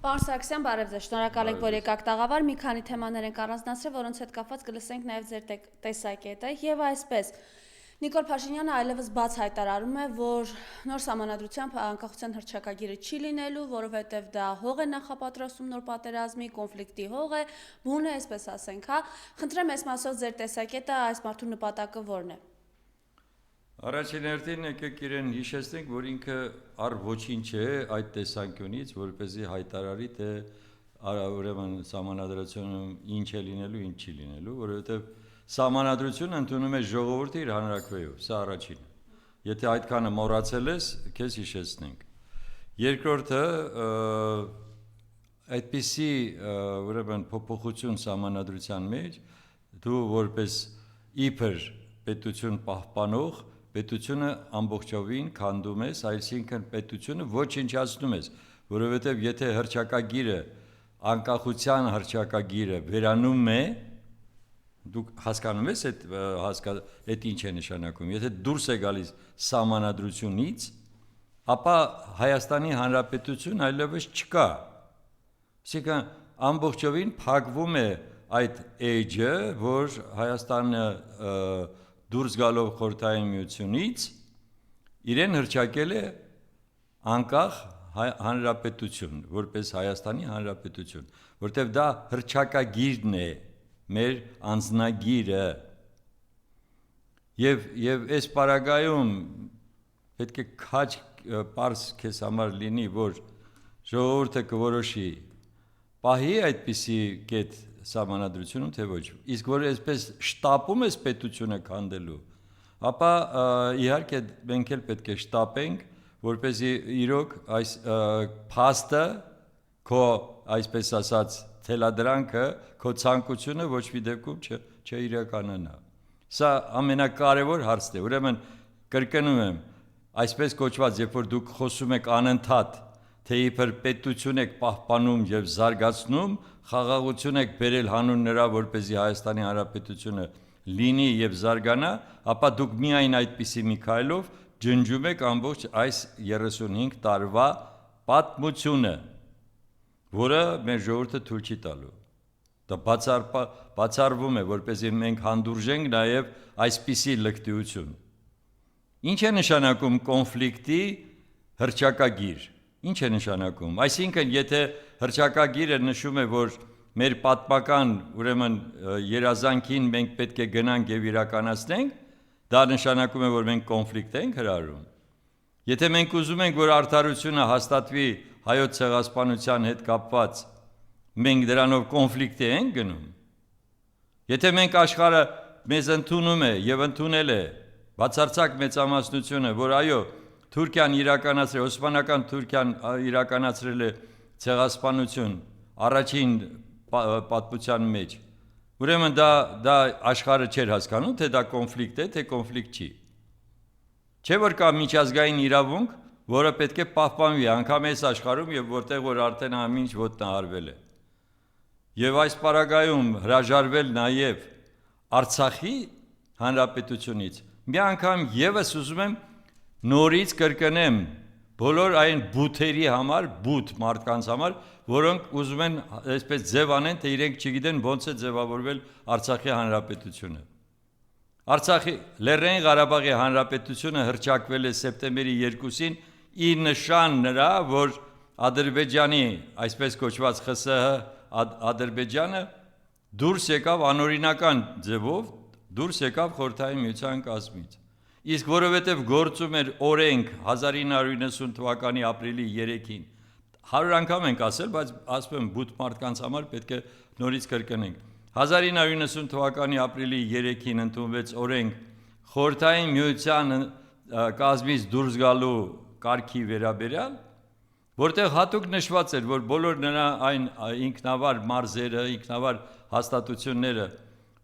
Պարոն Սարգսյան, բարև ձեզ, շնորհակալ ենք, որ եկաք տաղավար, մի քանի թեմաներ ենք առանձնացրել, որոնց հետ կապված կլսենք նաև ձեր տեսակետը եւ այսպես Նիկոլ Փաշինյանը այլևս բաց հայտարարում է, որ նոր սահմանադրությամբ անկախության հռչակագիրը չի լինելու, որովհետև դա հող է նախապատրաստում նոր պատերազմի, կոնֆլիկտի հող է, բուն է, այսպես ասենք, հա։ Խնդրեմ այս մասով ձեր տեսակետը, այս մարդու նպատակը ո՞րն է։ Առաջին հերթին եկեք իրեն հիշեցնենք, որ ինքը առ ոչինչ է այդ տեսանկյունից, որպեսզի հայտարարի, թե ուրեմն սահմանադրությունը ինչ է լինելու, ինչ չի լինելու, որովհետև սահմանադրությունը ընդունում է ժողովուրդը իր հանրաքվեով, սա առաջինը։ Եթե այդքանը մոռացել ես, քեզ հիշեցնենք։ Երկրորդը, այդպիսի ուրեմն փոփոխություն սահմանադրության մեջ դու որպես իբր պետություն պահպանող պետությունը ամբողջովին քանդում ես, այսինքն պետությունը ոչնչացնում ես, որովհետև եթե հռչակագիրը, անկախության հռչակագիրը վերանում է, դուք հասկանում ես այդ ինչ է նշանակում, եթե դուրս է գալիս սահմանադրությունից, ապա Հայաստանի Հանրապետություն այլևս չկա, այսինքն ամբողջովին փակվում է այդ էջը, որ Հայաստանը դուրս գալով խորհրդային միությունից իրեն հռչակել է անկախ հանրապետություն, որպես Հայաստանի Հանրապետություն, որտեղ դա հռչակագիրն է, մեր անձնագիրը, եւ այս պարագայում պետք է քաչ պարզ քեզ համար լինի, որ ժողովուրդը կորոշի պահի այդպիսի կետ սահմանադրությունում, թե ոչ, իսկ որ այսպես շտապում ես պետությունը քանդելու, ապա իհարկե մենք էլ պետք է շտապենք, որպեսզի իրոք այս փաստը քո այսպես ասած թելադրանքը, քո ցանկությունը ոչ մի դեպքում չիրականանա։ Սա ամենակարևոր հարցն է, ուրեմն կրկնում եմ, այսպես կոչված, երբ որ դուք խոսում եք անընդհատ, թե իբր պետություն եք պահպանում եւ զարգացնում, խաղաղություն եք բերել հանուն նրա, որպեսզի Հայաստանի Հանրապետությունը լինի եւ զարգանա, ապա դուք միայն այդպիսի մի քայլով ջնջում եք ամբողջ այս 35 տարվա պատմությունը, որը մեր ժողովուրդը թույլ չի տալու։ Դա բացառվում է, որպեսզի մենք հանդուրժենք նաեւ այսպիսի լկտիություն։ Ինչ է նշանակում կոնֆլիկտի հռչակագիր։ Ինչ է նշանակում։ Այսինքն, եթե հռչակագիրը նշում է, որ մեր պատմական, ուրեմն երազանքին մենք պետք է գնանք եւ իրականացնենք, դա նշանակում է, որ մենք կոնֆլիկտ ենք հրահրում։ Եթե մենք ուզում ենք, որ արդարությունը հաստատվի հայոց ցեղասպանության հետ կապված, մենք դրանով կոնֆլիկտի ենք գնում։ Եթե մենք աշխարհը մեզ ընդունում է եւ ընդունել է բացարձակ մեծամասնությունը, որ այո, Թուրքիան իրականացրել, Օսմանական Թուրքիան իրականացրել է ցեղասպանություն առաջին պատմության մեջ, ուրեմն դա աշխարհը չէր հասկանում, թե դա կոնֆլիկտ է, թե կոնֆլիկտ չի։ Չէ՞ որ կա միջազգային իրավունք, որը պետք է պահպանվի անգամ այս աշխարհում եւ որտեղ որ արդեն ամեն ինչ ոտնահարվել է։ Եվ այս պարագայում հրաժարվել նաեւ Արցախի հանրապետությունից։ Մի անգամ եւս ուզում եմ նորից կրկնեմ բոլոր այն բութերի համար, բութ մարդկանց համար, որոնք ուզում են այսպես ձև անեն, թե իրենք չգիտեն ոնց է ձևավորվել Արցախի հանրապետությունը։ Արցախի Լեռնային Ղարաբաղի հանրապետությունը հռչակվել է սեպտեմբերի 2-ին ի նշան նրա, որ Ադրբեջանի, այսպես կոչված ԽՍՀ Ադրբեջանը դուրս եկավ անօրինական ձևով, դուրս եկավ խորհրդային միության կազմից։ Իսկ որովհետև գործում էր օրենք 1990 թվականի ապրիլի 3-ին, 100 անգամ ենք ասել, բայց ասում եմ բութ մարդկանց համար պետք է նորից կրկնենք։ 1990 թվականի ապրիլի 3-ին ընդունվեց օրենք խորհրդային միության կազմից դուրս գալու կարգի վերաբերյալ, որտեղ հատուկ նշված էր, որ բոլոր նրա այն ինքնավար մարզերը, ինքնավար հաստատությունները,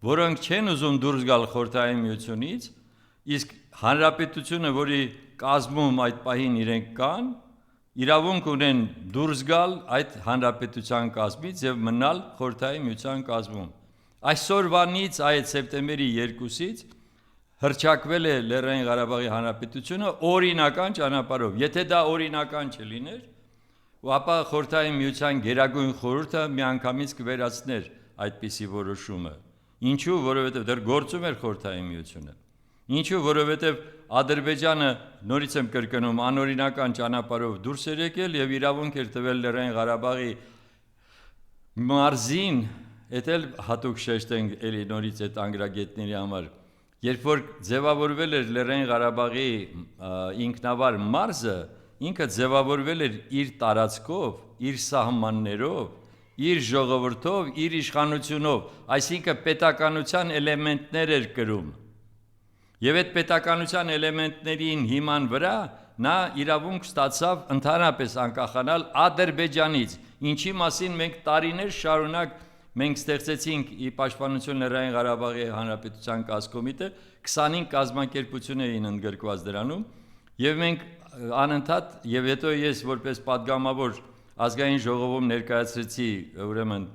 որոնք չեն ուզում դուրս գալ խորհրդային միությունից, իսկ հանրապետությունը, որի կազմում այդ պահին իրենք կան, իրավունք ունեն դուրս գալ այդ հանրապետության կազմից եւ մնալ խորհրդային միության կազմում։ Այսօրվանից այդ սեպտեմբերի 2-ից հռչակվել է Լեռնային Ղարաբաղի հանրապետությունը օրինական ճանապարհով։ Եթե դա օրինական չլիներ, ու ապա խորհրդային միության գերագույն խորհուրդը միանգամից կվերացներ այդպիսի որոշումը։ Ինչու, որովհետև դեռ գործում էր խորհրդային միությունը։ Ինչու, որովհետև Ադրբեջանը, նորից եմ կրկնում, անօրինական ճանապարհով դուրս էր եկել եւ իրավունք էր տվել Լեռնային Ղարաբաղի մարզին, դա էլ հատուկ շեշտենք էլի նորից այդ անգրագետների համար, երբ որ ձևավորվել էր Լեռնային Ղարաբաղի ինքնավար մարզը, ինքը ձևավորվել էր իր տարածքով, իր սահմաններով, իր ժողովրդով, իր իշխանությունով, այսինքն պետականության էլեմենտներ էր կրում։ Եվ այդ պետականության էլեմենտներին հիման վրա նա իրավունք ստացավ ընդհանրապես անկախանալ Ադրբեջանից, ինչի մասին մենք տարիներ շարունակ մենք ստեղծեցինք ի պաշտպանություն Լեռնային Ղարաբաղի Հանրապետության կազմկոմիտե 25 կազմակերպություն էին ընդգրկված դրանում եւ մենք անընդհատ եւ հետո ես որպես падգամավոր ազգային ժողովում ներկայացրեցի ուրեմն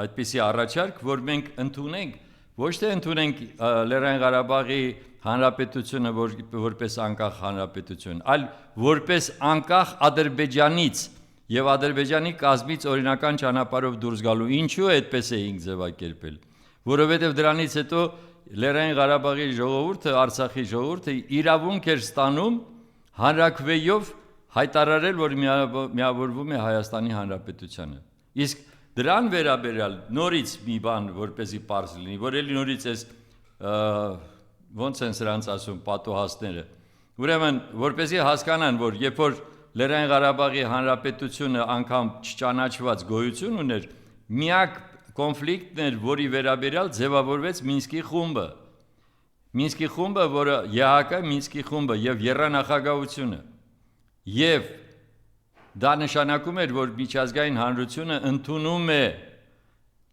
այդպիսի առաջարկ, որ մենք ընդունենք ոչ թե ընդունենք Լեռնային Ղարաբաղի Հանրապետությունը որպես անկախ հանրապետություն, այլ որպես անկախ Ադրբեջանից եւ Ադրբեջանի կազմից օրինական ճանապարհով դուրս գալու։ Ինչու այդպես էինք ձևակերպել, որովհետեւ դրանից հետո Լեռնային Ղարաբաղի ժողովուրդը, Արցախի ժողովուրդը իրավունք էր ստանում հանրաքվեով հայտարարել, որ միավորվում է Հայաստանի Հանրապետությանը։ Իսկ դրան վերաբերյալ նորից մի բան, որպեսզի պարզ լինի, որ էլի նորից էս ոնց են սրանց ասում պատոհասները։ Ուրեմն, որպեսզի հասկանան, որ երբ որ Լեռնային Ղարաբաղի Հանրապետությունը անգամ չճանաչված գոյություն ուներ, միակ կոնֆլիկտն էր, որի վերաբերյալ ձևավորվեց Մինսկի խումբը։ Մինսկի խումբը, որը ԵԱՀԿ Մինսկի խումբը եւ եռանախագահությունը։ Եվ դա նշանակում էր, որ միջազգային հանրությունը ընդունում է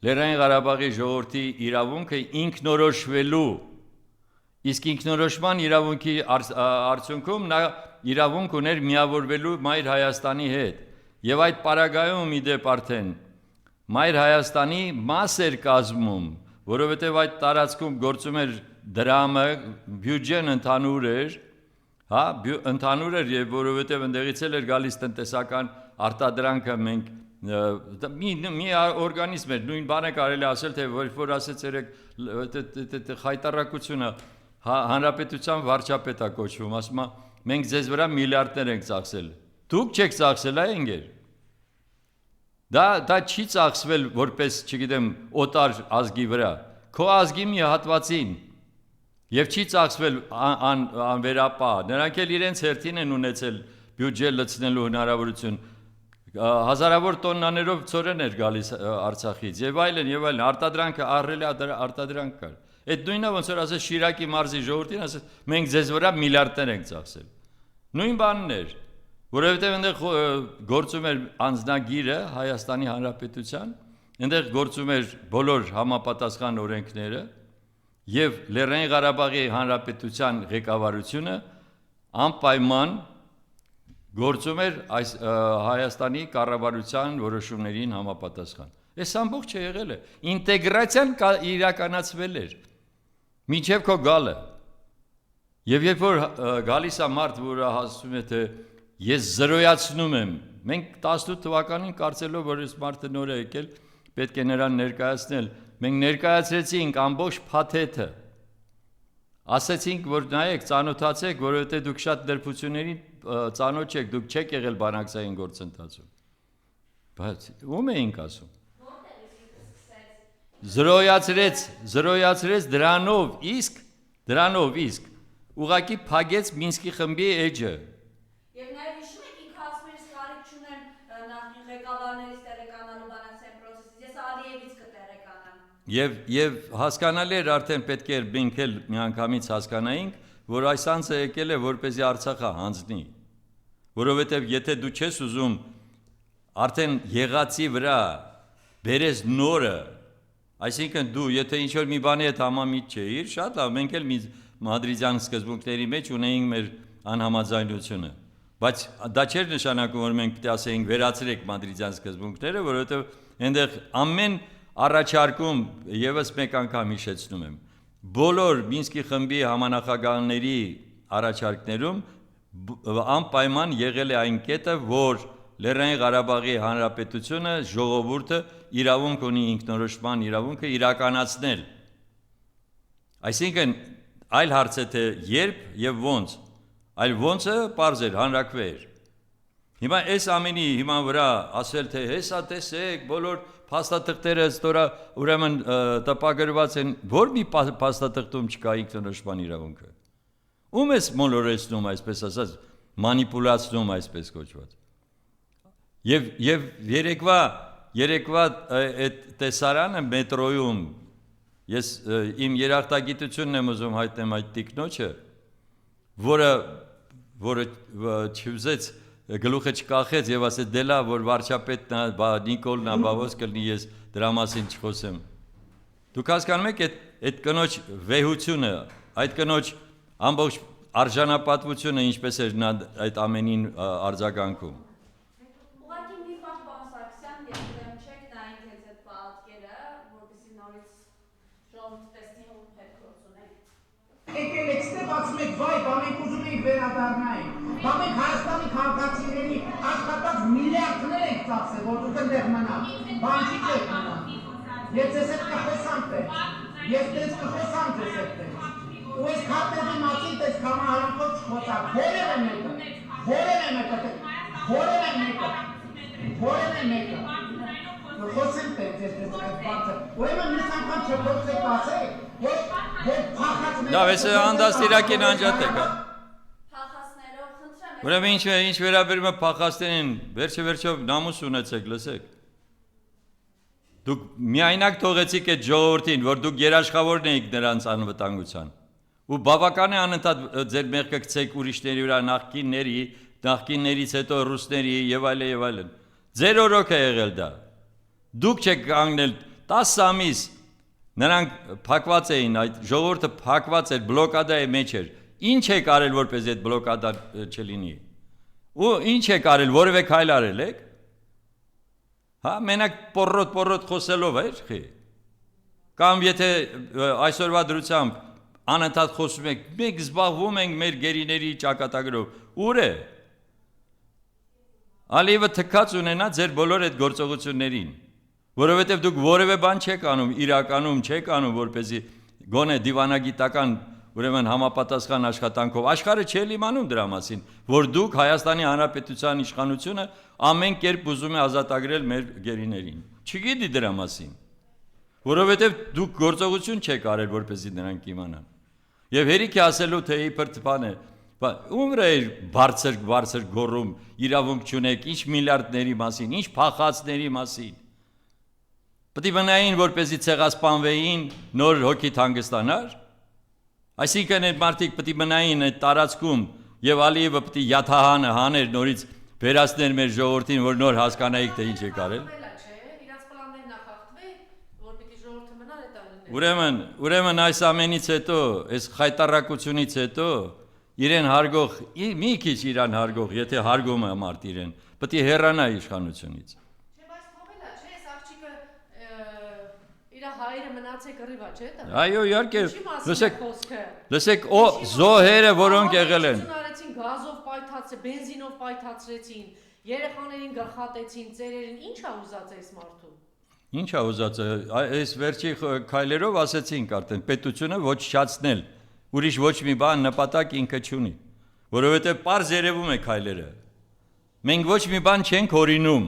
Լեռնային Ղարաբաղի ժողովրդի իրավունքը ինքնորոշվելու, իսկ ինքնորոշման իրավունքի արդյունքում նա իրավունք ուներ միավորվելու Մայր Հայաստանի հետ։ Եվ այդ պարագայում իդեպ արդեն Մայր Հայաստանի մաս էր կազմում, որովհետև այդ տարածքում գործում էր դրամը, բյուջեն ընդհանուր էր, հա, ընդհանուր էր եւ որովհետեւ ընդեղից էր գալիս տնտեսական արտադրանքը մենք մի օրգանիզմ էր, նույն բանը կարելի ասել, թե որ ասեց երեք խայտարակությունը հանրապետության վարչապետա կոչվում, ասում է մենք ձեզ վրա միլիարդներ ենք ծախսել, դուք չեք ծախսել, այ ընկեր։ Դա չի ծախսվել որպես, չգիտեմ, օտար ազգի վրա, քո ազգի մի հատվածին, եւ չի ծախսվել անվերապահ, նրանք էլ իրենց հերթին են ունեցել բյուջե լցնելու հնարավորություն, հազարավոր տոննաներով ծորեն էր գալիս Արցախից եւ այլն, արտադրանքը ահռելի արտադրանք կար։ Այդ նույնը ոնց որ ասես Շիրակի մարզի ժողովրդին ասես մենք ձեզ վրա միլիարդներ ենք ծախսել։ Նույն բանն էր, որովհետեւ այնտեղ գործում էր անձնագիրը Հայաստանի Հանրապետության, այնտեղ գործում էր բոլոր համապատասխան օրենքները եւ Լեռնային Ղարաբաղի Հանրապետության ղեկավարությունը անպայման գործում էր այս Հայաստանի կառավարության որոշումներին համապատասխան։ Այս ամբողջը եղել է, ինտեգրացիան իրականացվել էր մինչև քո գալը։ Եվ երբ որ գալիս է մարդ, որը ասում է թե ես զրոյացնում եմ, մենք 18 թվականին կարծելով, որ այս մարդը նոր է եկել, պետք է նրան ներկայացնել, մենք ներկայացրեցինք ամբողջ փաթեթը։ Ասացինք, որ նայեք, ծանոթացեք, որովհետև դուք շատ դրբությունների ծանոթ չեք, դուք չեք եղել բանակցային գործընթացում։ Բայց ում էինք ասում։ Զրոյացրեց դրանով իսկ ուղղակի փագեց Մինսկի խմբի էջը։ Եվ նաև հիշում եք ինքը ասում էր կարիք չունեն նախին ղեկավարներից տեղեկանալու բանակցային process-ից, ես Ալիևից կտեղեկանամ։ Եվ հասկանալի էր արդեն պետք էր մենք էլ միանգամից հասկանայինք, որ այս անձը եկել է որպեսզի Արցախը հանձնի, որովհետև եթե դու չես ուզում արդեն եղածի վրա բերես նորը, այսինքն դու եթե ինչ-որ մի բանի հետ համամիտ չէիր, շատ լավ, մենք էլ մի մադրիդյան սկզբունքների մեջ ունեինք մեր անհամաձայնությունը, բայց դա չէր նշանակում, որ մենք պետք է ասեինք վերացրեք մադրիդյան սկզբունքները, որովհետև այնտեղ ամեն առաջարկում եւս մեկ անգամ հիշեցնում եմ, բոլոր Մինսկի խմբի համանախագահների առաջարկներում անպայման եղել է այն կետը, որ Լեռնային Ղարաբաղի Հանրապետությունը ժողովուրդը իրավունք ունի ինքնորոշման իրավունքը իրականացնել։ Այսինքն այլ հարց է թե երբ եւ ոնց, այլ ոնցը պարզ էր, հանրակրվե էր։ Հիմա այս ամենի հիմա վրա ասել թե հեսա տեսեք բոլոր փաստաթղթերը ստորա ուրեմն տպագրված են, որ մի փաստաթղթում չկա ինքնորոշման իրավունքը։ Ում ես մոլորեցնում այսպես ասած, մանիպուլացնում այսպես կոչված։ Եվ երեկվա այդ տեսարանը մետրոյում ես իմ երախտագիտությունն եմ ուզում հայտնեմ այդ տիկնոջը, որը չուզեց գլուխը չկախեց եւ ասեց դե լավ որ վարչապետն է, Նիկոլն է, բավոս կլինի ես դրա մասին չխոսեմ։ Դուք հասկանում եք այդ կնոջ վեհությունը, այդ կնոջ ամբողջ արժանապատվությունը ինչպես էր նա այդ ամենին արձագանքում։ Ուղղակի մի պահ պարոն Սարգսյան, ես դեմ չեք նայեք հենց այդ պատկերը, որպեսզի նորից ժողովուրդը տեսնի ում հետ գործ ունենք։ Եկել եք ստեղ ասում եք վայ, բա մենք ուզում ենք վերադառնալ։ Բա մենք Հայաստանի քաղաքացիների աշխատած միլիարդներ ենք ծախսել, որ դուք այնտեղ մնաք։ Բան չի չեք մնա։ Ես ձեզ հետ կխոսամ թե։ Ես ձեզ կխոսամ ձեզ հետ թե։ Ու այս քարտերի մասին դες կամահարանքով չխոսակ։ Որևէ մեկը։ Խոսեմ թե ձեզ այդ բացը։ Ուրեմն մյուս անգամ չփորձեք ասել, որ փախածները։ Դա վեսը անդաստիրակին անջատեք։ Փախածներով խնդրեմ։ Ուրեմն ինչ վերաբերում է փախածներին, վերջով նամուս ունեցեք, լսեք։ Դուք միայնակ թողեցիք այդ ժողովրդին, որ դուք երաշխավորն եք նրանց անվտանգության։ Ու բավական է անընդհատ ձեր մեղքը գցեք ուրիշների վրա նախկիններից հետո ռուսների եւ այլն։ Ձեր օրոք է եղել դա։ Դուք չեք կանգնել 10 ամիս նրանք փակված էին, այդ ժողովուրդը փակված էր, բլոկադայի մեջ էր։ Ինչ եք արել որպես այդ բլոկադա չլինի։ Ու ինչ եք արել, որևէ քայլ արել եք։ Հա, մենակ պորոտ խոսելով էր, խի։ Կամ եթե այսօրվա դրությամբ անընդհատ խոսում եք, մենք զբաղվում ենք մեր գերիների ճակատագրով, ուր է։ Ալիևը թքած ունենա ձեր բոլոր այդ գործողություններին, որովհետև դուք որևէ բան չեք անում, իրականում չեք անում, որպեսզի գոնե դիվանագիտական ուրեմն համապատասխան աշխատանքով աշխարհը չէ իմանում դրա մասին, որ դուք Հայաստանի Հանրապետության իշխանությունը ամեն կերպ ուզում է ազատագրել մեր գերիներին։ Չգիտի դրա մասին, որովհետև դուք գործողություն չեք արել, որպեսզի նրանք իմանան։ Եվ հերիք է ասելու թե իբր տպան է, ում վրա է բարձր գոռում, իրավունք չունեք, ինչ միլիարդների մասին, ինչ փախածների մասին։ Պետք է մնային, որպեսզի ցեղասպանվեին, նոր հոգի հանգստանար։ Այսինքն այդ մարդիկ պետք է մնային այդ տարածքում եւ Ալիևը պետք է յաթահանը հաներ նորից վերացներ մեր ժողովրդին, որ նոր հասկանայիք թե ինչ է կարել։ Ուրեմն այս ամենից հետո, այս խայտարակությունից հետո իրեն հարգող, մի քիչ իրան հարգող, եթե հարգում է մարդ իրեն, պետք է հեռանա իշխանությունից։ Չէ, բայց թողելա, չէ, այս աղջիկը իր հայրը մնացե կռիվա, չէ՞ դա։ Այո, իհարկե, խոսքը։ լսեք, զոհերը, որոնք եղել են։ Արեցին գազով պայթացրեցին, բենզինով պայթացրեցին, երեխաներին գլխատեցին, ծերերին, ի՞նչ է ուզած այս մարդու։ Ինչ է ուզած, այս վերջի քայլերով ասեցինք արդեն, պետությունը ոչնչացնել, ուրիշ ոչ մի բան նպատակ ինքը չունի, որովհետև պարզ երևում է քայլերը։ Մենք ոչ մի բան չենք հորինում,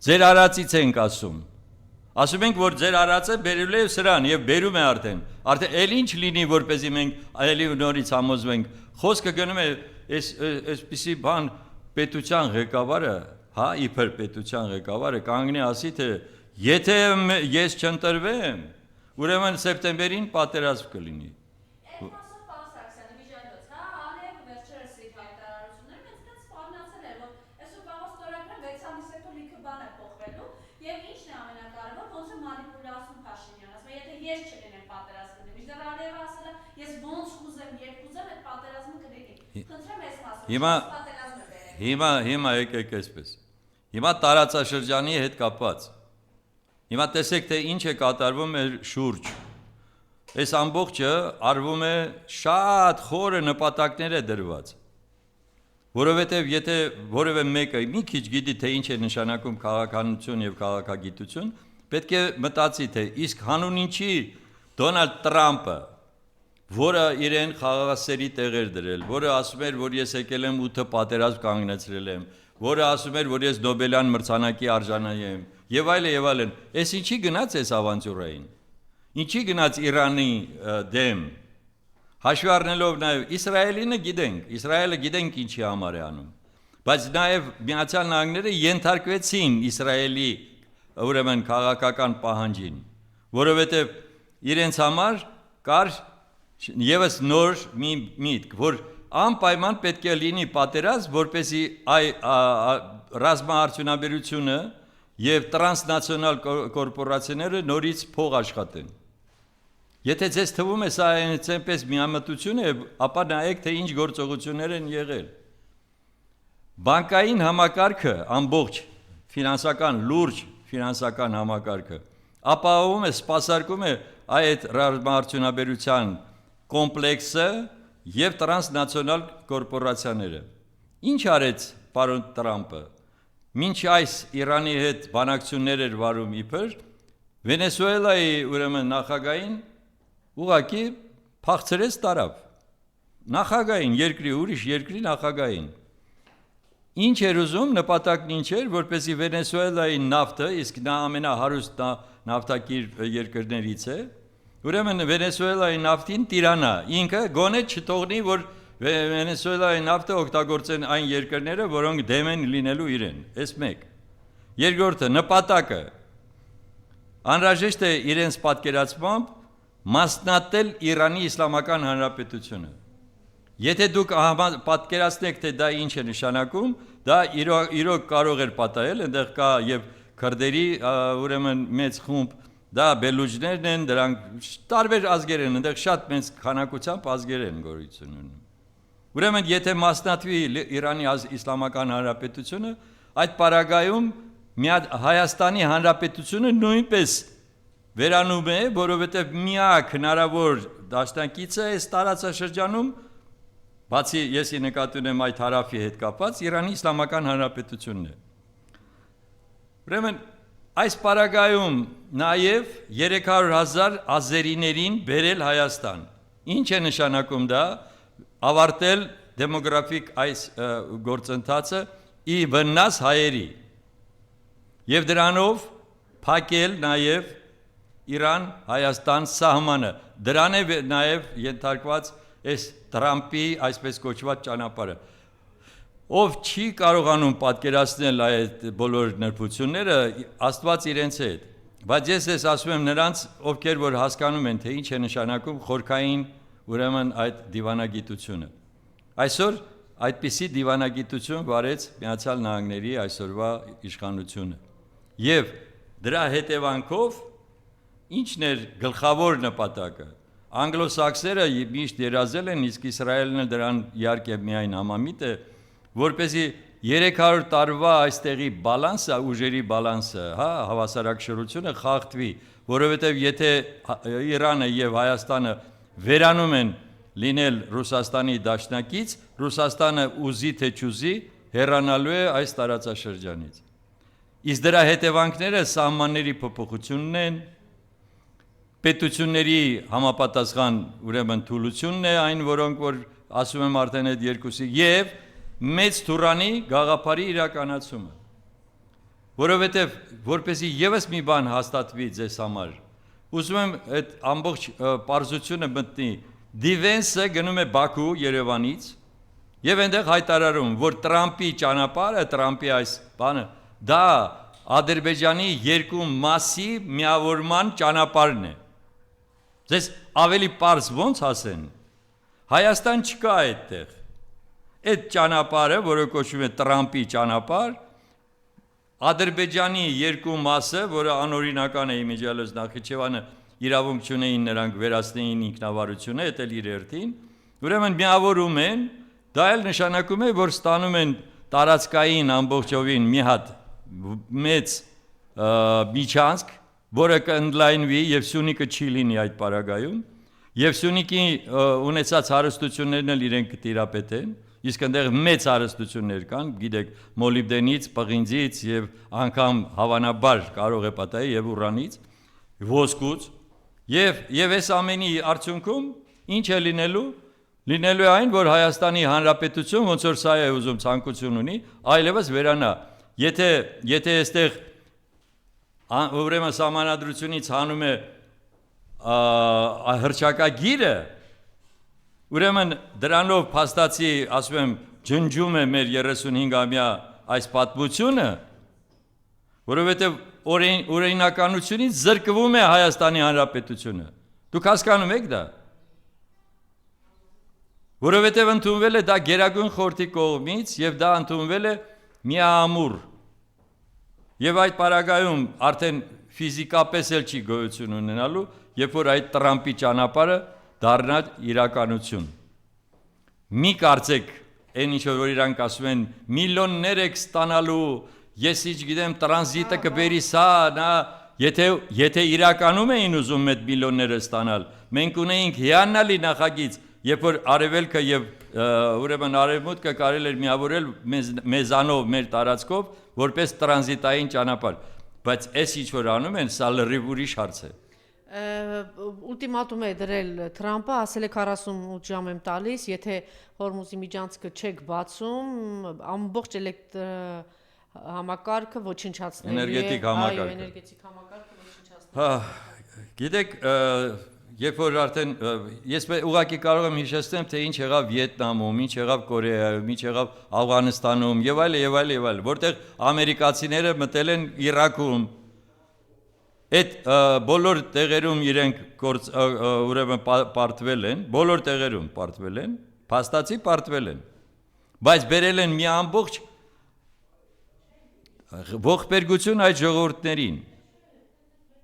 ձեր արածից ենք ասում։ Ասում ենք, որ ձեր արածը բերել է սրան եւ բերում է արդեն էլ ինչ լինի, որպեսզի մենք այլի նորից համոզվենք։ Խոսքը գնում է այսպիսի բան պետության ղեկավարը, հա, իբր պետության ղեկավարը կանգնի ասի թե եթե ես չընտրվեմ, ուրեմն սեպտեմբերին պատերազմ կլինի։ Այսօր պարոն Սարգսյանի միջադեպ, հա, Ալիևը վերջերս իր հայտարարությունները մեծ դեպ սպառնացել է, որ այսօր վաղուց ստորագրել 6 ամիս հետո լիքը բան է փոխվելու, եւ ինչն է ամենակարևոր, ոնց է մանիպուլացում Փաշինյանը, ասում է, եթե ես չլինեմ պատերազմ կլինի։ Միշտ Ալիևը ասել է, ես ոնց կուզեմ, երբ կուզեմ այդ պատերազմը կլինի։ Խնդրեմ այս մասը։ Հիմա եկեք այսպես։ Հիմա տարածաշրջանի հետ կապված։ Հիմա տեսեք թե ինչ է կատարվում մեր շուրջ։ Այս ամբողջը արվում է շատ խորը նպատակներ է դրված, որովհետև եթե որևէ մեկը մի քիչ գիտի թե ինչ է նշանակում քաղաքականություն եւ քաղաքագիտություն, պետք է մտածի թե իսկ հանուն ինչի Դոնալդ Տրամպը, որը իրեն խաղաղասերի տեղեր դրել, որը ասում էր, որ ես եկել եմ 8 պատերազմ կանգնեցրել եմ, որը ասում էր, որ ես Նոբելյան մրցանակի արժանի եմ, եւ այլն, այս ինչի գնաց այս ավանտյուրային, ինչի գնաց Իրանի դեմ, հաշվի առնելով նաեւ Իսրայելինը գիտենք ինչի համար է անում, բայց նաեւ Միացյալ Նահանգները ենթարկվեցին Իսրայելի ուրեմն քաղաքական պահանջին, որովհետեւ իրենց համար կար եւս նոր մի միտք, որ անպայման պետք է լինի պատերազմ, որպեսզի ռազմաարդյունաբերությունը եւ տրանսնացիոնալ կորպորացիաները նորից փող աշխատեն։ Եթե ձեզ թվում է սա այնպես միամտություն է, ապա նայեք թե ինչ գործողություններ են եղել։ Բանկային համակարգը ամբողջ լուրջ ֆինանսական համակարգը ապահովում է, սպասարկում է այդ ռազմաարդյունաբերության կոմպլեքսը եւ տրանսնացիոնալ կորպորացիաները։ Ինչ արեց պարոն Տրամպը։ Մինչ այս Իրանի հետ բանակցություններ էր վարում իբր, Վենեսուելայի ուրեմն նախագահին ուղղակի փախցրեց տարավ։ Նախագահին, ուրիշ երկրի նախագահին։ Ինչ էր ուզում, նպատակն ինչ էր, որպեսզի Վենեսուելայի նավթը, իսկ նա ամենահարուստ նավթակիր երկրներից է, ուրեմն Վենեսուելայի նավթին տիրանա, ինքը գոնե չթողնի, որ Վենեսուելայի նավթը օգտագործեն այն երկրները, որոնք դեմ են լինելու իրեն, այս մեկ։ Երկրորդը նպատակը անհրաժեշտ է իրենց պատկերացմամբ մասնատել Իրանի Իսլամական Հանրապետությունը։ Եթե դուք պատկերացնեք, թե դա ինչ է նշանակում, դա իրոք կարող էր պատահել, այնտեղ կա եւ քրդերի ուրեմն մեծ խումբ, դա բելուջներն են, դրանք տարբեր ազգեր են, այնտեղ շատ մեծ քանակությամբ ազգեր են գոյություն ունենում։ Ուրեմն եթե մասնատվի Իրանի Իսլամական Հանրապետությունը, այդ պարագայում Հայաստանի Հանրապետությունը նույնպես վերանում է, որովհետև միակ հնարավոր դաշնակիցը այս տարածաշրջանում, բացի եսի նկատի ունեմ այդ հարավի հետ կապված, Իրանի Իսլամական Հանրապետությունն է։ Ուրեմն այս պարագայում նաև 300,000 ազերիներին բերել Հայաստան։ Ինչ է նշանակում դա, ավարտել դեմոգրաֆիկ այս գործընթացը ի վնաս հայերի եւ դրանով փակել նաև Իրան-Հայաստան սահմանը, դրան է նաև ենթարկված այս Տրամպի այսպես կոչված ճանապարհը։ Ով չի կարողանում պատկերացնել այդ բոլոր նրբությունները, Աստված իրենց հետ։ Բայց ես ասում եմ նրանց, ովքեր որ հասկանում են, թե ինչ է նշանակում խորքային ուրեմն այդ դիվանագիտությունը։ Այսօր այդպիսի դիվանագիտություն վարեց Միացյալ Նահանգների այսօրվա իշխանությունը։ Եվ դրա հետևանքով ինչն էր գլխավոր նպատակը։ Անգլոսաքսերը միշտ երազել են, իսկ Իսրայելն էլ դրան իհարկե միայն համամիտ է, որպեսզի 300 տարվա այստեղի բալանսը, ուժերի բալանսը, հավասարակշռությունը խախտվի, որովհետև եթե Իրանը եւ Հայաստանը վերանում են լինել Ռուսաստանի դաշնակից, Ռուսաստանը ուզի թե չուզի հեռանալու է այս տարածաշրջանից։ Իսկ դրա հետևանքները սահմանների փոփոխությունն են, պետությունների համապատասխան ուրեմն թուլությունն է այն, որոնք որ ասում եմ արդեն այդ երկուսի եւ մեծ թուրանի գաղափարի իրականացումը, որովհետեւ որպեսզի եւս մի բան հաստատվի ձեզ համար, ուզում եմ այդ ամբողջ պարզությունը մտնի, Դիվենսը գնում է Բաքու Երևանից եւ այնտեղ հայտարարում, որ Տրամպի ճանապարհը, Տրամպի այս բանը, դա Ադրբեջանի երկու մասի միավորման ճանապարհն է։ Ձեզ ավելի պարզ ոնց ասեն։ Հայաստան չկա այդտեղ։ Այդ ճանապարհը, որը կոչվում է Տրամպի ճանապարհ, Ադրբեջանի երկու մասը, որը անօրինական է իմիջիալոց Նախիջևանը իրավունք չունեին նրանք վերացնեին ինքնավարությունը, դա էլ իր երթին, ուրեմն միավորում են, դա էլ նշանակում է, որ ստանում են տարածքային ամբողջովին մի հատ մեծ միջանցք, որը կընդլայնվի եւ Սյունիքը չի լինի այդ պարագայում, եւ Սյունիքի ունեցած հարստություններն էլ իրենք կտիրապետեն, Իսկ այնտեղ մեծ հարստություններ կան, գիտեք, մոլիբդենից, պղինձից եւ անգամ հավանաբար կարող է պատահի եւ ուրանից, ոսկուց եւ այս ամենի արդյունքում ինչ է լինելու է այն, որ Հայաստանի Հանրապետություն ոնց որ սա է ուզում ցանկություն ունի, այլևս վերանա։ Եթե այստեղ ուրեմն սահմանադրությունից հանում է հրճակագիրը, ուրեմն դրանով փաստացի, ասում եմ, ջնջում է մեր 35-ամյա այս պատմությունը, որովհետև օրինականությունից զրկվում է Հայաստանի Հանրապետությունը։ Դուք հասկանում եք դա։ Որովհետև ընդունվել է դա Գերագույն խորհրդի կողմից եւ դա ընդունվել է միամուռ։ Եվ այդ պարագայում արդեն ֆիզիկապես էլ չի գոյություն ունենալու, երբ որ այդ Տրամպի ճանապարհը դառնա իրականություն։ Մի կարծեք, այն ինչ որ իրանք ասում են, միլիոններ եք ստանալու, ես ինչ գիտեմ, տրանզիտը կբերի սա, նա, եթե իրականում էին ուզում այդ միլիոնները ստանալ, մենք ունեինք հիանալի նախագիծ, երբ որ արևելքը եւ ուրեմն արևմուտքը կարել էր միավորել մեզանով, մեր տարածքով, որպես տրանզիտային ճանապարհ, բայց այս ինչ որ անում են, սա լրիվ ուրիշ հարց է։ Ուլտիմատում է դրել Թրամփը, ասել է 48 ժամ եմ տալիս, եթե Հորմուզի միջանցքը չեք բացում, ամբողջ համակարգը ոչնչացնելու է։ Էներգետիկ համակարգը։ Էներգետիկ համակարգը ոչնչացնելու։ Գիտեք, երբ որ արդեն ես ուղղակի կարող եմ հիշեցնել, թե ինչ եղավ Վիետնամում, ինչ եղավ Կորեայում, ինչ եղավ Աֆղանստանում եւ այլ, որտեղ ամերիկացիները մտել են Իրաքում։ Այդ բոլոր տեղերում իրենք ուրեմն պարտվել են, բոլոր տեղերում պարտվել են, փաստացի պարտվել են, բայց բերել են մի ամբողջ ողբերգություն այդ ժողովուրդներին։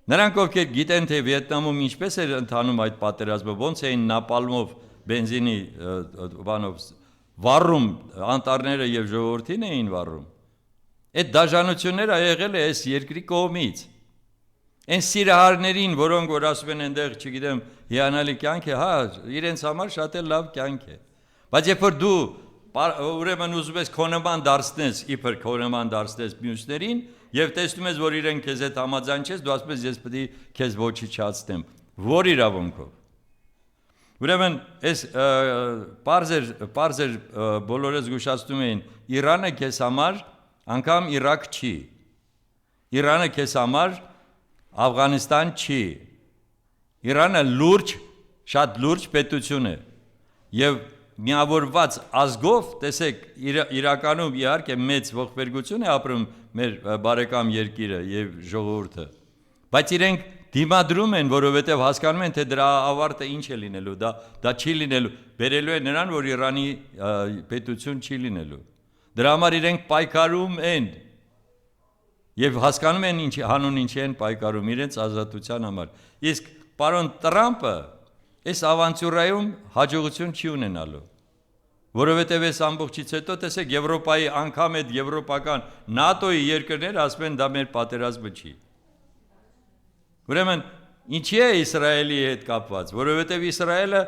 Նրանք ովքեր գիտեն, թե Վիետնամում ինչպես էր ընթանում այդ պատերազմը, ոնց էին նապալմով, բենզինի վառում, անտառները եւ ժողովրդին էին վառում։ Այդ դաժանությունները եղել է այս երկրի կողմից։ Այն սիրահարներին, որոնք որ ասում են այնտեղ, չգիտեմ, հիանալի կյանք է, հա, իրենց համար շատ էլ լավ կյանք է։ Բայց երբ որ դու ուրեմն ուզում ես քո նման դարձնես, իբր քո նման դարձնես մյուսներին, եւ տեսնում ես, որ իրենք քեզ հետ համաձայն չես, դու ասում ես, ես պետք է քեզ ոչնչացնեմ։ Որ իրավունքով։ Ուրեմն այս պարզեր բոլորս զգուշացնում էին, Իրանը քեզ համար անգամ Իրաք չի։ Իրանը քեզ համար Աֆղանստան չի։ Իրանը շատ լուրջ պետություն է։ Եվ միավորված ազգով, տեսեք, իրականում իհարկե մեծ ողբերգություն է ապրում մեր բարեկամ երկիրը եւ ժողովուրդը։ Բայց իրենք դիմադրում են, որովհետեւ հասկանում են, թե դրա ավարտը ինչ է լինելու, դա չի լինելու, բերելու է նրան, որ Իրանի պետություն չի լինելու։ Դրա համար իրենք պայքարում են եւ հասկանում են հանուն ինչի են պայքարում իրենց ազատության համար։ Իսկ պարոն Տրամփը այս ավանտյուրայում հաջողություն չի ունենալու, որովհետև այս ամբողջից հետո տեսեք Եվրոպայի անգամ այդ եվրոպական ՆԱՏՕ-ի երկրները ասում են դա մեր պատերազմը չի։ Ուրեմն ինչի է Իսրայելի հետ կապված, որովհետև Իսրայելը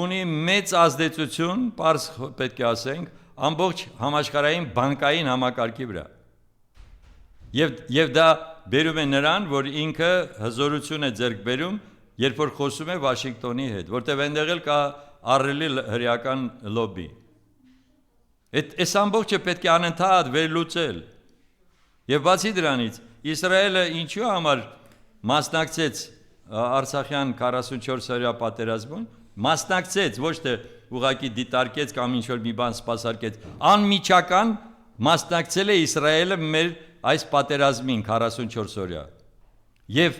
ունի մեծ ազդեցություն, պարզ պետք է ասենք, ամբողջ համաշխարհային բանկային համակարգի վրա։ Եվ դա բերում է նրան, որ ինքը հզորություն է ձեռք բերում, երբ որ խոսում է Վաշինգտոնի հետ, որտեղ այնտեղ էլ կա ահռելի հրեական լոբի։ Այս ամբողջը պետք է անընդհատ վերլուծել։ Եվ բացի դրանից, Իսրայելը ինչու համար մասնակցեց Արցախյան 44-օրյա պատերազմին, մասնակցեց, ոչ թե ուղղակի դիտարկեց կամ ինչ-որ մի բան սպասարկեց, անմիջական մասնակցել է Իսրայելը մեր այս պատերազմին 44-օրյա։ Եվ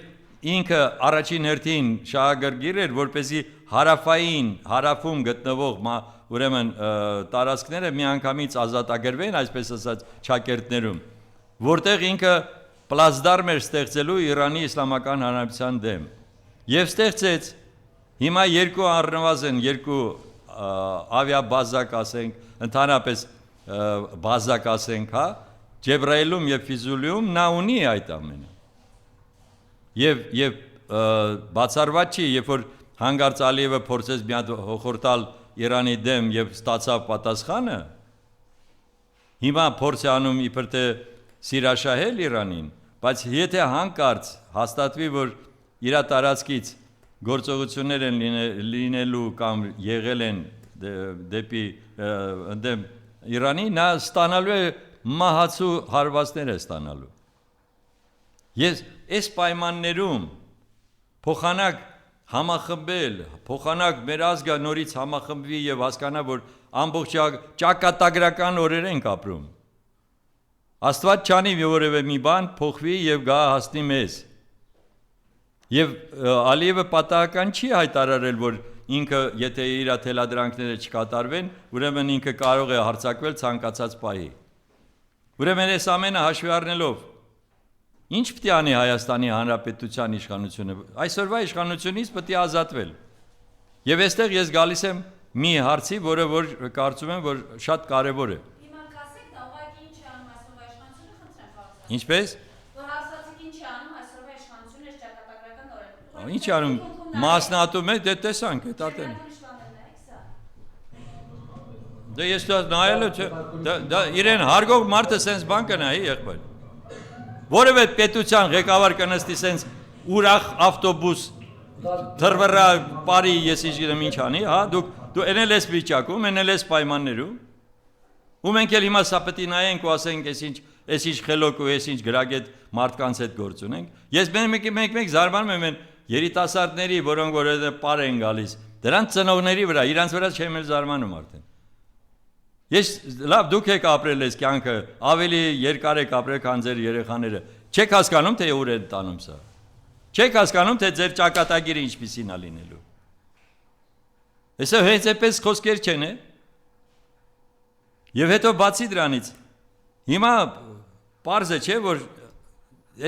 ինքը առաջին հերթին շահագրգիռ էր, որպեսզի հարավում գտնվող ուրեմն տարածքները միանգամից ազատագրվեն, այսպես ասած, ճակերտներում, որտեղ ինքը պլացդարմ էր ստեղծելու Իրանի Իսլամական Հանրապետության դեմ։ Եվ ստեղծեց հիմա երկու ավիաբազակ ասենք, ընդհանրապես բազակ ասենք, հա, Ջեբրայիլում եւ Ֆիզուլիում նա ունի այդ ամենը։ Եվ բացառված չի, երբ որ հանգարց Ալիևը փորձեց մի հատ հոխորտալ Իրանի դեմ եւ ստացավ պատասխանը, Հիմա փորձ է անում իբր թե սիրաշահել Իրանին, բայց եթե հանկարծ հաստատվի, որ իր տարածքից գործողություններ են լինելու կամ եղել են դեպի ընդդեմ Իրանի, նա ստանալու է մահացու հարվածներ է ստանալու։ Ես այս պայմաններում փոխանակ համախմբել, փոխանակ մեր ազգը նորից համախմբվի եւ հասկանա, որ ամբողջ ճակատագրական օրեր ենք ապրում։ Աստված չանի որևէ մի բան փոխվի եւ գա հասնի մեզ։ Եվ Ալիևը պատահական չի հայտարարել, որ ինքը եթե իր թելադրանքները չկատարվեն, ուրեմն ինքը կարող է հարձակվել ցանկացած պահի։ Ուրեմն այս ամենը հաշվի առնելով, ինչ պետք է անի Հայաստանի Հանրապետության իշխանությունը։ Այսօրվա իշխանությունից պետք է ազատվել։ Եվ այստեղ ես գալիս եմ մի հարցի, որը որ կարծում եմ, որ շատ կարևոր է։ Հիմա կասեք, դա ուղղակի ինչ է անում այսօրվա իշխանությունը, խնդրեմ բարձր։ Ինչպես։ Որ հասարակին ինչ է անում այսօրվա իշխանությունը այս ճակատագրական օրերին։ Ինչ անում մասնատում է, դե տեսանք, այդ ատեն։ Դե ես դա նայել դա իրեն հարգող մարդը սենց բան կնայի եղբայր։ Որևէ պետության ղեկավար կնստի սենց ուրախ ավտոբուս թրվրա բարի ես իջգրեմ ինչ անի, հա, դու էնել ես վիճակում, էնել ես պայմաններում, ու մենք էլ հիմա սա պետք է նայենք ու ասենք ես ինչ խելոք ու ես ինչ գրագետ մարդկանց հետ գործ ունենք։ Ես մեկ զարմանում եմ են երիտասարդների, որոնք որ պար են գալիս, դրանց ծնողների վրա, իրանց վրա չեմ էլ զարմանում արդեն։ Ես լավ դուք եք ապրել այս կյանքը, ավելի երկար եք ապրել, քան ձեր երեխաները։ Չեք հասկանում, թե ուր են տանում սա։ Չեք հասկանում, թե ձեր ճակատագիրը ինչպիսին է լինելու։ Այսօր հենց այդպես խոսքեր չեն, է։ Եվ հետո բացի դրանից, հիմա պարզ է, չէ, որ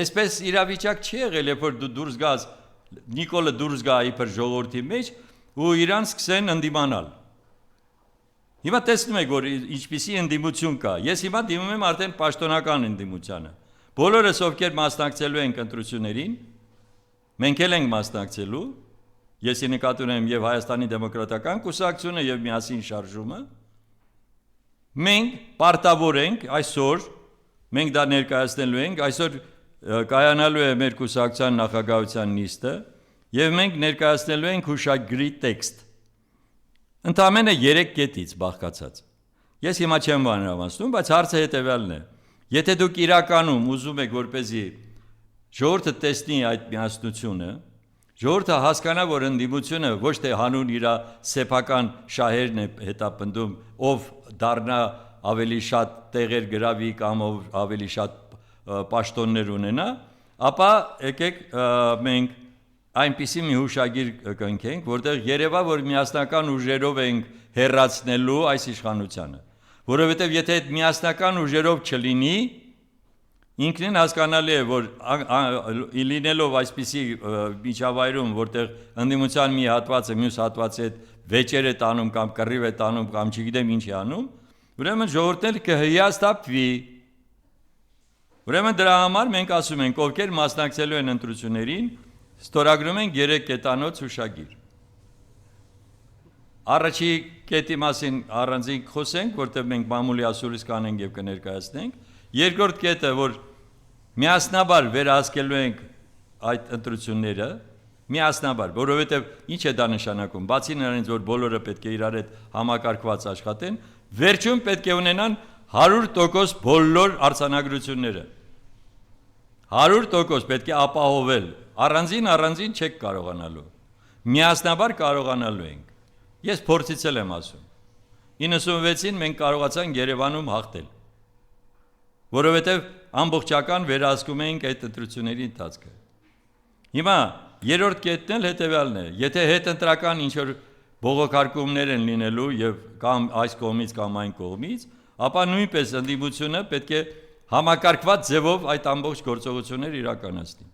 այսպես իրավիճակ չի եղել, երբ որ դու դուրս գաս, Նիկոլը դուրս գա իբր ժողովրդի մեջ ու իրան սկսեն ընդդիմանալ։ Հիմա տեսնում եք, որ ինչպիսի ընդդիմություն կա։ Ես հիմա դիմում եմ արդեն պաշտոնական ընդդիմությանը։ Բոլորս ովքեր մասնակցելու են ընտրություններին, մենք էլ ենք մասնակցելու, ես նկատի ունեմ եւ Հայաստանի դեմոկրատական կուսակցությունը եւ Միասին շարժումը։ Մենք պարտավոր ենք այսօր, մենք դա ներկայացնելու ենք, այսօր կայանալու է մեր կուսակցության նախագահության նիստը եւ մենք ներկայացնելու ենք հուշագրի տեքստ։ Ընդամենը 3 կետից բաղկացած։ Ես հիմա չեմ բանավանցնում, բայց հարցը հետեւյալն է։ Եթե դուք իրականում ուզում եք, որպեսզի ժողովուրդը տեսնի այդ միասնությունը, ժողովուրդը հասկանա, որ ընդդիմությունը ոչ թե հանուն իր սեփական շահերն է հետապնդում, ով դառնա ավելի շատ տեղեր գրավի կամ ով ավելի շատ պաշտոններ ունենա, ապա եկեք մենք այնպիսի մի հուշագիր կնքենք, որտեղ երևա, որ միասնական ուժերով ենք հեռացնելու այս իշխանությանը, որովհետև եթե այդ միասնական ուժերով չլինի, ինքնին հասկանալի է, որ լինելով այսպիսի միջավայրում, որտեղ ընդդիմության մի հատվածը մյուս հատվածի հետ վեճեր է տանում կամ կռիվ է տանում կամ չգիտեմ ինչ է անում, ուրեմն ժողովուրդն էլ կհիասթափվի։ Ուրեմն դրա համար մենք ասում ենք, ովքեր մասնակցելու են ընտրություններին, ստորագրում ենք 3 կետանոց հուշագիր։ Առաջի կետի մասին առանձին խոսենք, որտեղ մենք մամուլի ասուլիս կանենք եւ կներկայացնենք։ Երկրորդ կետը, որ միասնաբար վերահսկելու ենք այդ ընտրությունները, միասնաբար, որովհետեւ ինչ է դա նշանակում, բացի նրանից, որ բոլորը պետք է իրար հետ համակարգված աշխատեն, վերջում պետք է ունենան 100% բոլոր արձանագրությունները։ 100% պետք է ապահովել, առանձին չեք կարողանալու, միասնաբար կարողանալու ենք, ես փորձից եմ ասում, 96-ին մենք կարողացանք Երևանում հաղթել, որովհետև ամբողջական վերահսկում էինք այդ ընտրությունների ընթացքը, հիմա երրորդ կետն էլ հետևյալն է, եթե հետընտրական ինչ-որ բողոքարկումներ են լինելու և կամ այս կողմից կամ այն կողմից, ապա նույնպես ընդդիմությունը պետք է համակարգված ձևով այդ ամբողջ գործողությունները իրականացնի։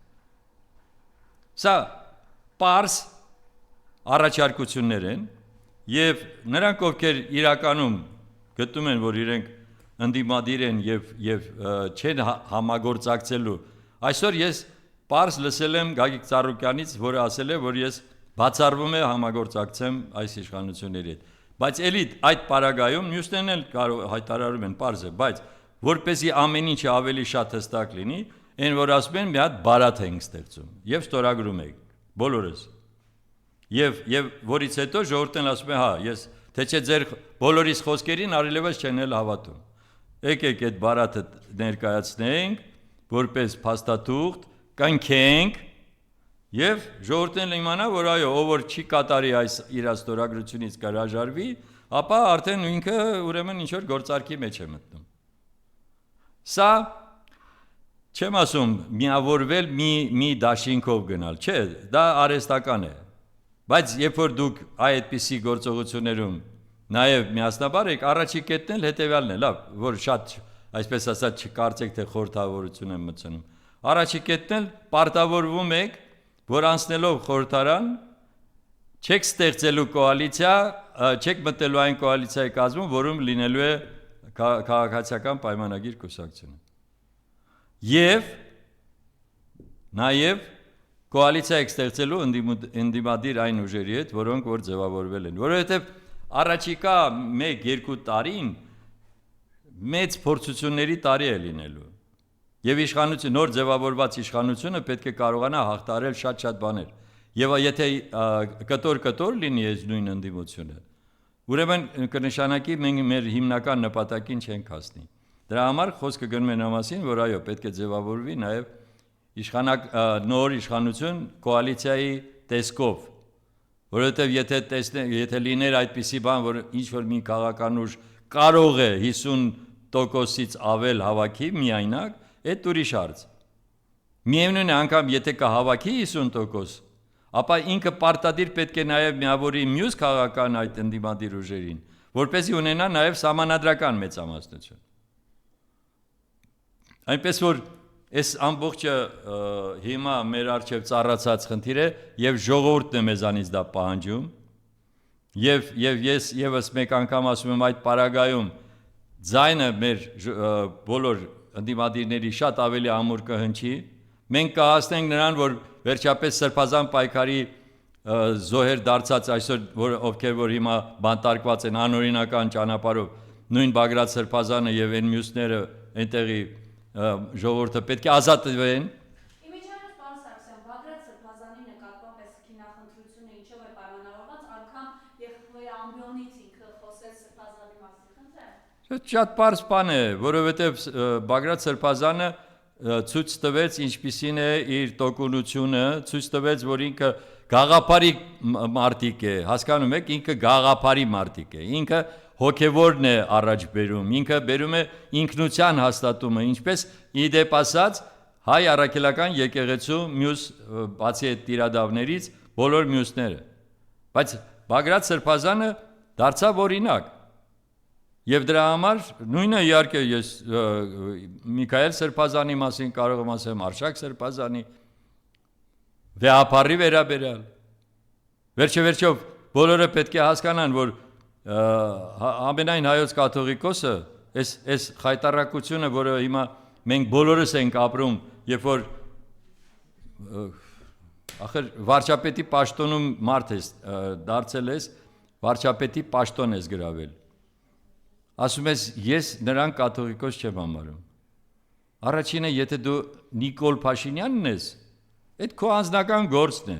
Սա պարզ առաջարկություններ են եւ նրանք ովքեր իրականում գտնում են, որ իրենք ընդդիմադիր են եւ չեն համագործակցելու, այսօր ես պարզ լսել եմ Գագիկ Ծառուկյանից, որը ասել է, որ ես բացառվում է համագործակցեմ այս իշխանությունների հետ։ Բայց էլի այդ պարագայում մյուսներն էլ կարող հայտարարում են པարզ է, բայց որպեսզի ամեն ինչը ավելի շատ հստակ լինի, այն որ ասում են մի հատ բարաթ ենք ստեղծում եւ ստորագրում ենք բոլորս։ Եվ որից հետո ժողովուրդն ասում է, հա, ես թե չէ ձեր բոլորիս խոսքերին առիլևս չեն էլ հավատում։ Եկեք այդ բարաթը ներկայացնենք, որպես փաստաթուղթ, կանքենք եւ ժողովուրդն իմանա, որ այո, ով որ չի կատարի այս իր ստորագրությունից կհրաժարվի, ապա արդեն ինքը ուրեմն ինչ որ գործարքի մեջ է մտնում։ Սա չեմ ասում միավորվել մի դաշինքով գնալ, չէ, դա արհեստական է։ Բայց երբ որ դուք այդպիսի գործողություններում նաև միասնաբար եք, առաջի կետն էլ հետևյալն է, լավ, որ շատ այսպես ասած չկարծեք, թե խորհրդավորություն եմ մտցնում։ Առաջի կետն էլ պարտավորվում եք, որ անցնելով խորհրդարան չեք ստեղծելու կոալիցիա, չեք մտելու այն կոալիցիայի կազմում, որում լինելու է քաղաքացիական պայմանագիր կուսակցությունը։ Եվ նաև կոալիցիա եք ստեղծելու ընդդիմադիր այն ուժերի հետ, որոնք որ ձևավորվել են, որովհետև առաջիկա 1-2 տարին մեծ փորձությունների տարի է լինելու։ Եվ նոր ձևավորված իշխանությունը պետք է կարողանա հաղթահարել շատ բաներ։ Եվ եթե կտոր լինի այս նույն ընդդիմությունը, ուրեմն կնշանակի մենք մեր հիմնական նպատակին չենք հասնի։ Դրա համար խոսքը գնում է նամասին, որ այո, պետք է ձևավորվի նաև նոր իշխանություն կոալիցիայի տեսքով, որովհետև եթե լիներ այդպիսի բան, որ ինչ-որ մի քաղաքական ուժ կարող է 50%-ից ավել հավաքի միայնակ, այդ ուրիշ հարց։ Միևնույն է, անգամ եթե կհավաքի 50%, ապա ինքը պարտադիր պետք է նաև միավորի մյուս քաղաքական այդ ընդդիմադիր ուժերին, որպեսզի ունենա նաև սահմանադրական մեծամասնություն։ Այնպես որ այս ամբողջը հիմա մեր առջև ծառացած խնդիր է եւ ժողովուրդն է մեզանից դա պահանջում եւ ես եւս մեկ անգամ ասում եմ այդ պարագայում ձայնը մեր բոլոր ընդդիմադիրների շատ ավելի ամուր կհնչի մենք կհասնենք նրան որ վերջապես սրբազան պայքարի զոհեր դարձած այսօր ովքեր որ հիմա բանտարկված են անօրինական ճանապարհով նույն Բագրատ Սրբազանը եւ այն մյուսները այնտեղի ժողովուրդը պետք է ազատվեն։ Իմիջիայլոց պարոն Սարգսյան, Բագրատ Սրբազանի նկատմամբ այս քինախնդրությունը ինչով է պայմանավորված, անգամ ԵԽԽՎ-ի ամբիոնից ինքը խոսեց Սրբազանի մասին, խնդրեմ։ Շատ պարզ բան է, որովհետև Բագրատ Սրբազանը ցույց տվեց ինչպիսին է իր տոկունությունը, ցույց տվեց, որ ինքը գաղափարի մարտիկ է, հասկանում եք, ինքը գաղափարի մարտիկ է, ինքը հոգևորն է առաջ բերում, ինքը բերում է ինքնության հաստատումը, ինչպես իդեպ ասած հայ առաքելական եկեղեցու մյուս բացի այդ տիրադավներից բոլոր մյուսները, բայց Բագրատ Սրբազանը դարձավ օրինակ, եւ դրա համար նույնը իհարկե ես Միքայել Սրբազանի մասին կարող եմ ասեմ, Արշակ Սրբազանի վեհապարի վերաբերյալ, վերջով բոլորը պետք է հասկանան, որ ամենայն հայոց կաթողիկոսը այս խայտարակությունը, որը հիմա մենք բոլորս ենք ապրում, երբ որ ախր վարչապետի պաշտոնում մարդ ես դարձել ես, վարչապետի պաշտոն ես գրավել։ Ասում ես, ես նրան կաթողիկոս չեմ համարում։ Առաջինը, եթե դու Նիկոլ Փաշինյանն ես, այդ քո անձնական գործն է,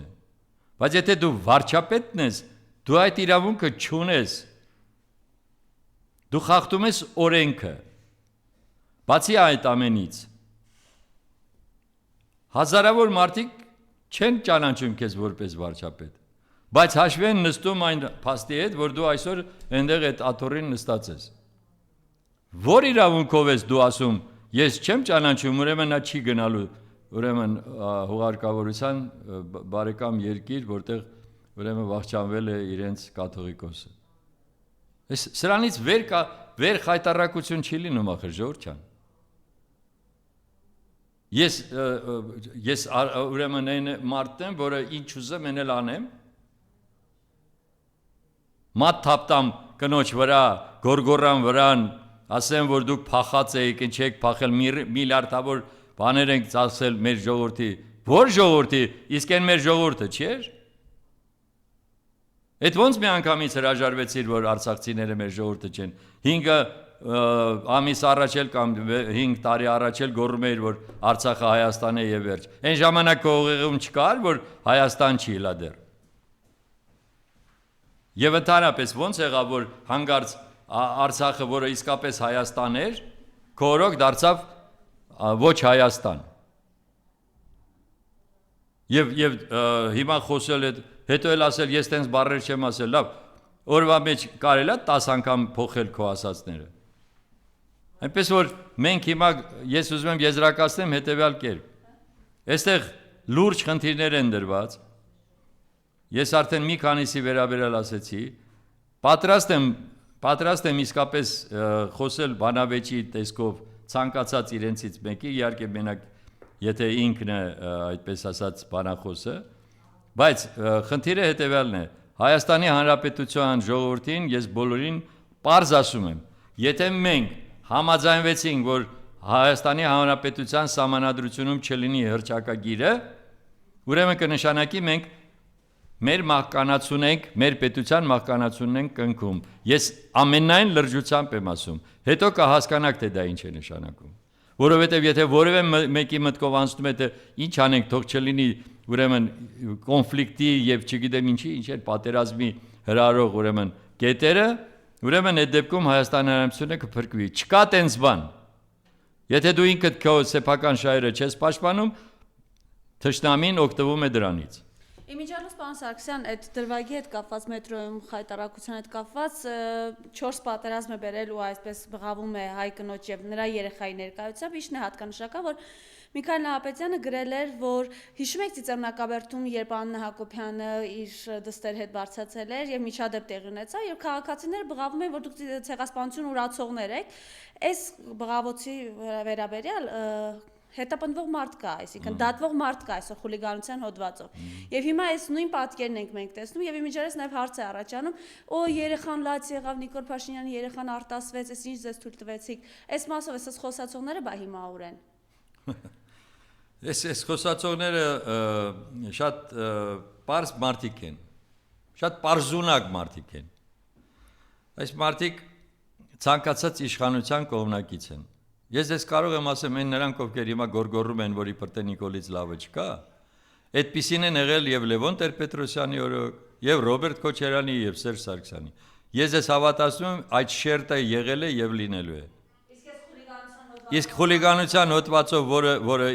բայց եթե դու վարչապետն ես, դու այդ իրավունքը չունես, դու խախտում ես օրենքը, բացի այդ ամենից, հազարավոր մարդիկ չեն ճանաչում քեզ որպես վարչապետ, բայց հաշվի են նստում այն փաստի հետ, որ դու այսօր այնտեղ այդ աթոռին նստած ես։ Որ իրավունքով ես դու ասում, ես չեմ ճանաչում, ուրեմն նա չի գնալու, ուրեմն հուղարկավորության բարեկամ երկիր, որտեղ ուրեմն վախճանվել է իրենց կաթողիկոսը։ Սրանից վեր խայտարակություն չի լինում ախր ժողովուրդ ջան։ Ես ուրեմն այն մարդն եմ, որը ինչ ուզեմ այն էլ անեմ։ Մատ թափտամ կնոջ վրա, գորգորան վրան, ասեմ, որ դուք փախած եք, ինչ եք փախել, միլիարդավոր բաներ ենք ծախսել մեր ժողովրդի։ Որ ժողովրդի, իսկ այն մեր ժողովուրդը չէր։ Այդ ոնց մի անգամից հրաժարվեցիր, որ արցախցիները մեր ժողովուրդը չեն։ 5 ամիս առաջ էլ կամ 5 տարի առաջ էլ գոռում էիր, որ Արցախը Հայաստան է եւ վերջ։ Այն ժամանակ ուղեղում չկար, որ Հայաստան չի լա դեռ։ Եվ ընդհանրապես ոնց եղավ, որ հանգարց Արցախը, որը իսկապես Հայաստան էր, քորոք դարձավ ոչ Հայաստան։ Եվ հիմա խոսել հետո էլ ասել ես տենց բառեր չեմ ասել, լավ, օրվա մեջ կարելի է 10 անգամ փոխել քո ասածները։ Այնպես որ մենք հիմա ես ուզում եմ եզրակացնեմ հետևյալ կերպ։ Այստեղ լուրջ խնդիրներ են դրված։ Ես արդեն մի քանիսի վերաբերյալ ասեցի, պատրաստ եմ իսկապես խոսել բանավեճի տեսքով ցանկացած իրենցից մեկի, իհարկե մենակ եթե ինքն է այդպես ասած բանախոսը, բայց խնդիրը հետևյալն է, Հայաստանի Հանրապետության ժողովրդին ես բոլորին պարզ ասում եմ, եթե մենք համաձայնվեցինք, որ Հայաստանի Հանրապետության սահմանադրությունում չլինի հռչակագիրը, ուրեմն կնշանակի մենք մեր մահկանացուն ենք, մեր պետության մահկանացունն ենք կնքում։ Ես ամենայն լրջությամբ եմ ասում, հետո կհասկանաք, թե դա ինչ է նշանակում։ Որովհետև եթե որևէ մեկի մտքով անցնում է, թե ինչ անենք, թող չլինի ուրեմն կոնֆլիկտի եւ չգիտեմ ինչի, ինչ էր պատերազմի հրարող ուրեմն կետերը, ուրեմն այդ դեպքում Հայաստանի Հանրապետությունը կփրկվի։ Չկա տենց բան։ Եթե դու ինքդ քո սեփական շահերը չես պաշտպանում, թշնամին օգտվում է դրանից։ Իմիջիալոս պարոն Սարգսյան, այդ դրվագի հետ կապված մետրոյում խայտարակության հետ կապված 4 պատերազմ է բերել ու այսպես բղավում է հայ կնոջ եւ նրա երեխայի ներկայությամբ, ինչն է հատկանշական, որ Միքայել Նահապետյանը գրել էր, որ հիշում եք Ծիծեռնակաբերդում, երբ Աննա Հակոբյանը իր դստեր հետ բարձրացել էր եւ միջադեպ տեղի ունեցավ, եւ քաղաքացիները բղավում են, որ դուք ցեղասպանություն ուրացողներ եք, այս բղավոցի վերաբերյալ հետապնդվող մարդ կա, այսինքն դատվող մարդ կա այսօր խուլիգանության հոդվածով։ Եվ հիմա այս նույն պատկերն ենք մենք տեսնում եւ իմիջիալս նաեւ հարց է առաջանում, օ երեխան լաց եղավ, Նիկոլ Փաշինյանի երեխան արտասվեց, այս ինչ ձեզ թույլ տվեցիք։ Այս մասով էս խոսացողները բա հիմա ուր են։ Այս խոսացողները շատ պարզ մարդիկ են, շատ պարզունակ մարդիկ են։ Այս մարդիկ ցանկացած իշխանության կողմնակից են։ Ես ես կարող եմ ասեմ այն նրանք, ովքեր հիմա գորգորում են, որ իբրտե Նիկոլից լավը չկա, այդպիսին են եղել եւ Լևոն Տեր-Պետրոսյանի օրոք, եւ Ռոբերտ Քոչարյանի եւ Սերժ Սարգսյանի։ Ես ես հավատացնում եմ, այդ շերտը եղել է եւ լինելու է։ Իսկ խուլիգանության հոդվածով, որը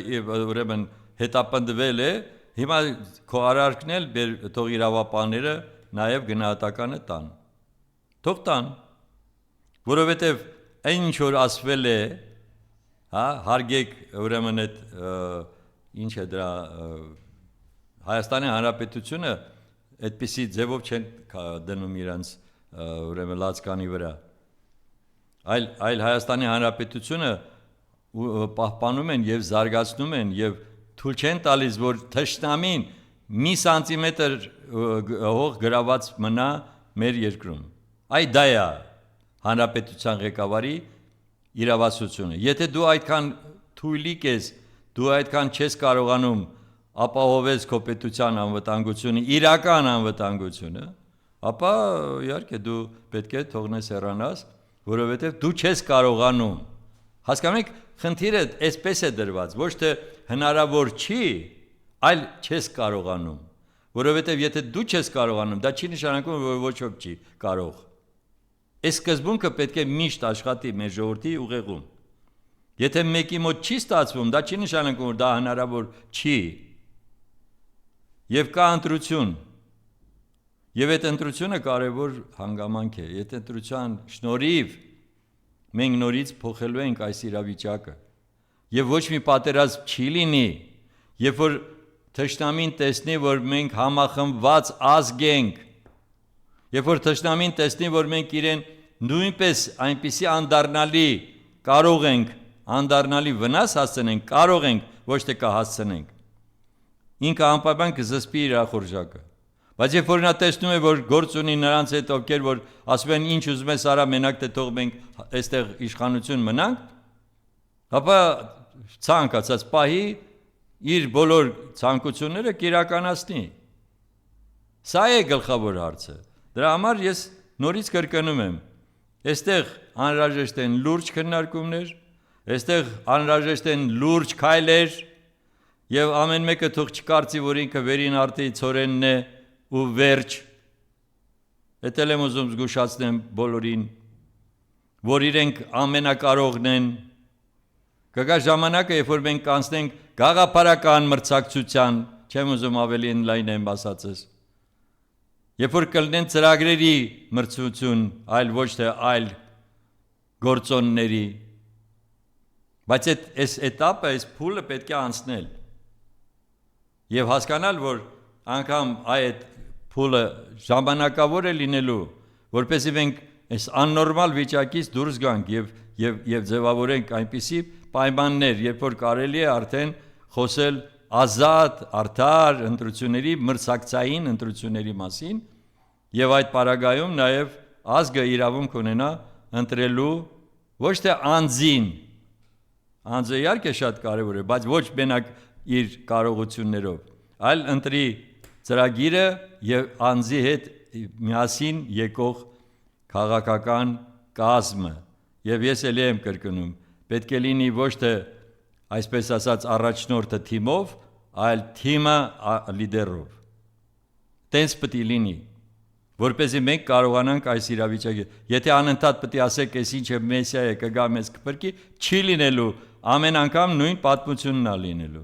ուրեմն հետապնդվել է, հիմա քո արարքն էլ թող իրավապահները նաեւ գնահատականը տան։ Թող տան, որովհետեւ այն ինչ որ ասվել է, հա, հարգեք ուրեմն այդ ինչ է դրա Հայաստանի Հանրապետությունը այդպիսի ձևով չեն դնում իրանց ուրեմն լացկանի վրա։ Այլ Հայաստանի Հանրապետությունը պահպանում են եւ զարգացնում են եւ թույլ չեն տալիս, որ թշնամին մի սանտիմետր հող գրաված մնա մեր երկրում։ Այդ դա է հանրապետության ղեկավարի իրավասությունը։ Եթե դու այդքան թույլիկ ես, դու այդքան չես կարողանում ապահովես քո պետության անվտանգությունը, իրական անվտանգությունը, ապա իհարկե դու պետք է թողնես հեռանաս, որովհետև դու չես կարողանում։ Հասկանում եք, խնդիրը այսպես է դրված, ոչ թե հնարավոր չի, այլ չես կարողանում, որովհետև եթե դու չես կարողանում, դա չի նշանակում, որ ոչ ոք չի կարող։ Այս սկզբունքը պետք է միշտ աշխատի մեր ժողովրդի ուղեղում։ Եթե մեկի մոտ չի ստացվում, դա չի նշանակում, որ դա հնարավոր չի։ Եվ կա ընտրություն։ Եվ այդ ընտրությունը կարևոր հանգամանք է։ Այդ ընտրության շնորհիվ մենք նորից փոխելու ենք այս իրավիճակը։ Եվ ոչ մի պատերազմ չի լինի, երբ որ թշնամին տեսնի, որ մենք համախմբված ազգ ենք, երբ որ թշնամին տեսնի, որ մենք իրեն նույնպես այնպիսի անդառնալի կարող ենք, անդառնալի վնաս հասցնենք, կարող ենք, ոչ թե կհասցնենք։ Ինքը անպայման կզսպի իր ախորժակը։ Բայց երբ որ նա տեսնում է, որ գործ ունի նրանց հետ, ովքեր որ ասում են ինչ ուզում ես արա, մենակ թե թող մենք այստեղ իշխանություն մնանք, ապա ցանկացած պահի իր բոլոր ցանկությունները կիրականացնի։ Սա է գլխավոր հարցը։ Դրա համար ես նորից կրկնում եմ, այստեղ անհրաժեշտ են լուրջ քննարկումներ, այստեղ անհրաժեշտ են լուրջ քայլեր եւ ամեն մեկը թող չկարծի, որ ինքը վերին արտի ծորենն է ու վերջ։ Էտել եմ ուզում զգուշացնեմ բոլորին, որ իրենք ամենակարողն են։ Կգա ժամանակը, երբ որ մենք կանցնենք գաղափարական մրցակցության, չեմ ուզում ավելի լայն եմ ասածս։ Երբ որ կլինեն ծրագրերի մրցություն, այլ ոչ թե այլ գործոնների, բայց այս էտապը, այս փուլը պետք է անցնել եւ հասկանալ, որ անգամ այդ փուլը ժամանակավոր է լինելու, որպեսզի մենք այս աննորմալ վիճակից դուրս գանք եւ ձևավորենք այնպիսի պայմաններ, երբ որ կարելի է արդեն խոսել ազատ, արդար ընտրությունների, մրցակցային ընտրությունների մասին եւ այդ պարագայում նաեւ ազգը իրավունք ունենա ընտրելու ոչ թե անձին, անձը իհարկե շատ կարեւոր է, բայց ոչ մենակ իր կարողություններով, այլ ընտրի ծրագիրը եւ անձի հետ միասին եկող քաղաքական կազմը եւ ես ելի եմ կրկնում, պետք է լինի ոչ թե այսպես ասած առաջնորդը թիմով, այլ թիմը լիդերով։ Տենց պետք է լինի, որպեսզի մենք կարողանանք այս իրավիճակը, եթե անընդհատ պետք է ասեք, այս ինչը մեսիա է կգա մեզ կփրկի, չի լինելու, ամեն անգամ նույն պատմությունն է լինելու։